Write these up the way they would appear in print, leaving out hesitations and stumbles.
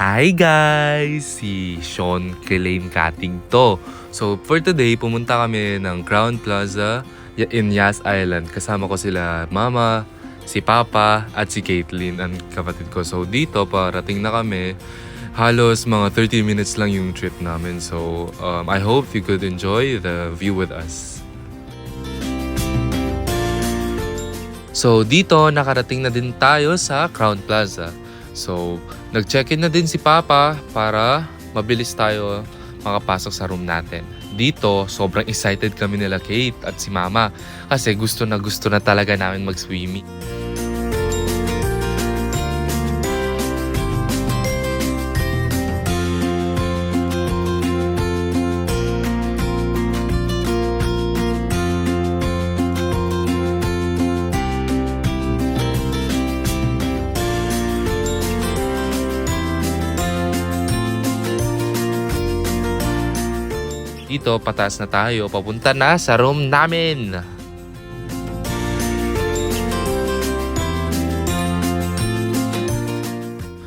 Hi guys! Si Sean Kelaine Kating to. So for today, pumunta kami ng Crown Plaza in Yas Island. Kasama ko sila Mama, si Papa at si Caitlin, ang kapatid ko. So dito, parating na kami. Halos mga 30 minutes lang yung trip namin. So I hope you could enjoy the view with us. So dito, nakarating na din tayo sa Crown Plaza. So, nag-check-in na din si Papa para mabilis tayo makapasok sa room natin. Dito, sobrang excited kami nila Kate at si Mama kasi gusto na talaga namin mag-swimming. Dito, pataas na tayo. Papunta na sa room namin.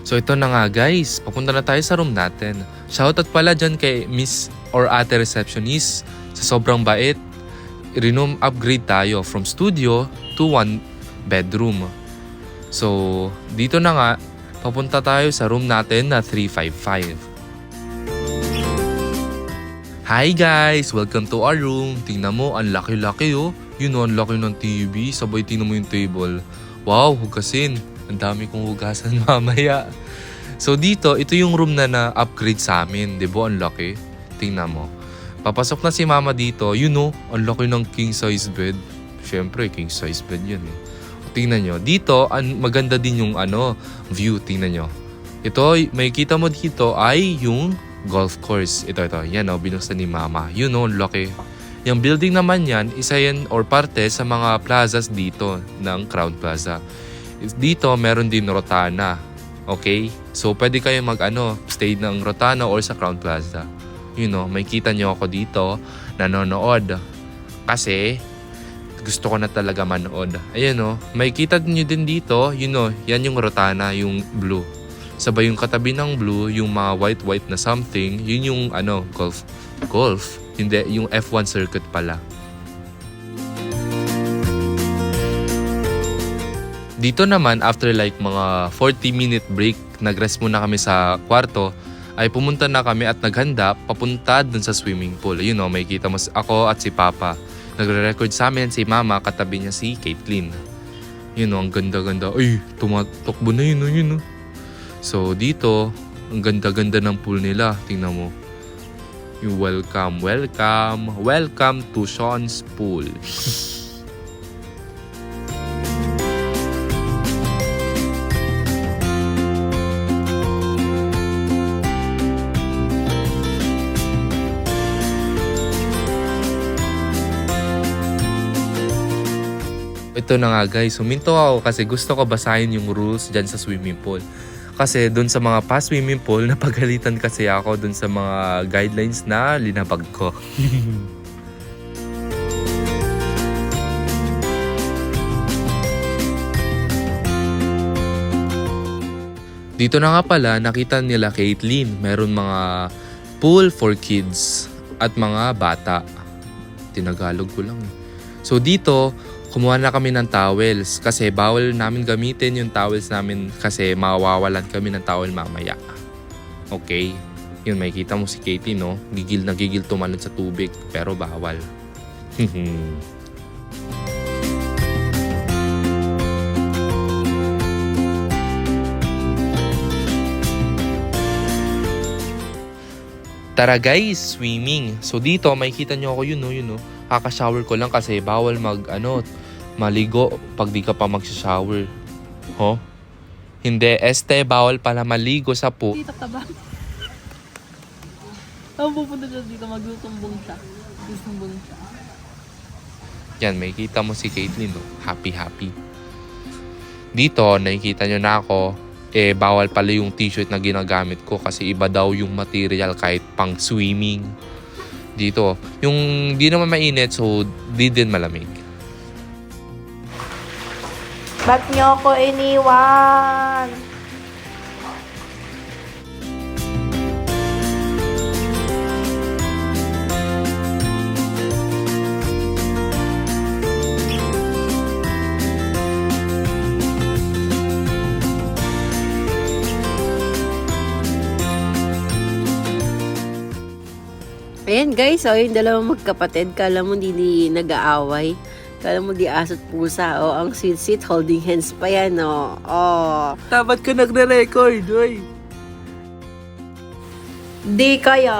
So ito na nga guys. Papunta na tayo sa room natin. Shoutout pala dyan kay Miss or Ate Receptionist. Sa sobrang bait, room upgrade tayo from studio to 1 bedroom. So dito na nga, papunta tayo sa room natin na 355. Hi guys! Welcome to our room. Tingnan mo, ang laki-laki oh. Yun know, ang laki ng TV. Sabay tingnan mo yung table. Wow, hugasin. Ang dami kong hugasan mamaya. So dito, ito yung room na na-upgrade sa amin. Diba? Ang laki. Tingnan mo. Papasok na si Mama dito. You know, ang laki ng king size bed. Siyempre, king size bed yun eh. Tingnan nyo. Dito, maganda din yung view. Tingnan nyo. Ito, may kita mo dito ay yung golf course. Ito. Yan binuksan ni Mama. You know, laki. Yung building naman yan, isa yan or parte sa mga plazas dito ng Crown Plaza. Dito, meron din Rotana. Okay? So, pwede kayo stay ng Rotana or sa Crown Plaza. You know, may kita nyo ako dito nanonood. Kasi, gusto ko na talaga manood. Ayan may kita nyo din dito. You know, yan yung Rotana, yung blue. Sabay yung katabi ng blue, yung mga white na something, yun yung golf. Golf? Hindi, yung F1 circuit pala. Dito naman, after like mga 40-minute break, nag-rest muna kami sa kwarto, ay pumunta na kami at naghanda papunta dun sa swimming pool. You know, may kita mo ako at si Papa. Nagre-record sa amin si Mama, katabi niya si Caitlin. You know, ang ganda-ganda. Ay, tumatakbo na yun. So dito, ang ganda-ganda ng pool nila. Tingnan mo. Yung welcome to Sean's Pool. Ito na nga guys, huminto ako kasi gusto ko basahin yung rules dyan sa swimming pool. Kasi dun sa mga past swimming pool, napagalitan kasi ako dun sa mga guidelines na linabag ko. Dito na nga pala, nakita nila Caitlin. Meron mga pool for kids at mga bata. Tinagalog ko lang. So dito, kumuha na kami ng towels kasi bawal namin gamitin yung towels namin kasi mawawalan kami ng towel mamaya. Okay? Yun, may kita mo si Katie, no? Gigil na gigil tumalon sa tubig pero bawal. Tara guys, swimming. So dito, may kita nyo ako yun, no? Kaka-shower ko lang kasi bawal maligo pag di ka pa mag-shower. Hindi, bawal pala maligo sa pool. Dito ka ba? Pupunta siya dito, magsusumbong siya. Yan, may kita mo si Caitlin, no? Happy. Dito, nakikita nyo na ako, bawal pala yung t-shirt na ginagamit ko kasi iba daw yung material kahit pang swimming. Dito, yung di naman mainit, so di din malamig. Ba't niyo ako iniwan? Ayan guys, oh, yung dalawang magkapatid, kala mo di nag-aaway. Kala mo di aso't pusa, oh, ang sweet holding hands pa yan, oh. Oh. Dapat ka nagre-record, oy. Di kaya.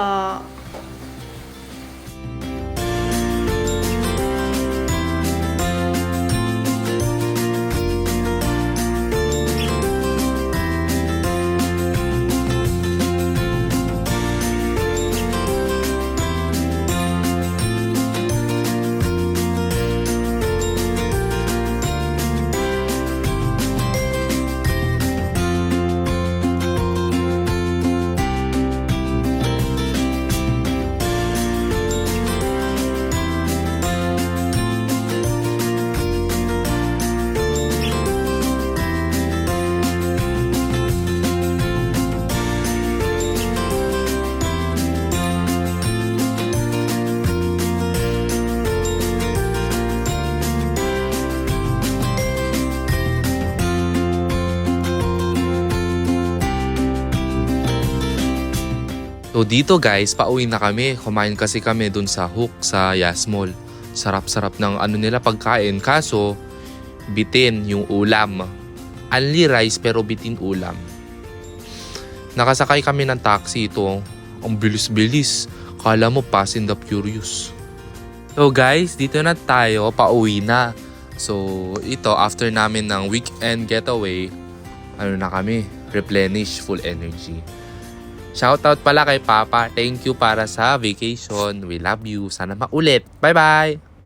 So dito guys, pauwi na kami. Kumain kasi kami dun sa Hook sa Yas Mall. Sarap-sarap ng ano nila pagkain. Kaso, bitin yung ulam. Only rice pero bitin ulam. Nakasakay kami ng taxi ito. Ang bilis-bilis. Kala mo Fast and the Furious. So guys, dito na tayo. Pauwi na. So ito, after namin ng weekend getaway, ano na kami? Replenish full energy. Shoutout pala kay Papa. Thank you para sa vacation. We love you. Sana makulit. Bye-bye!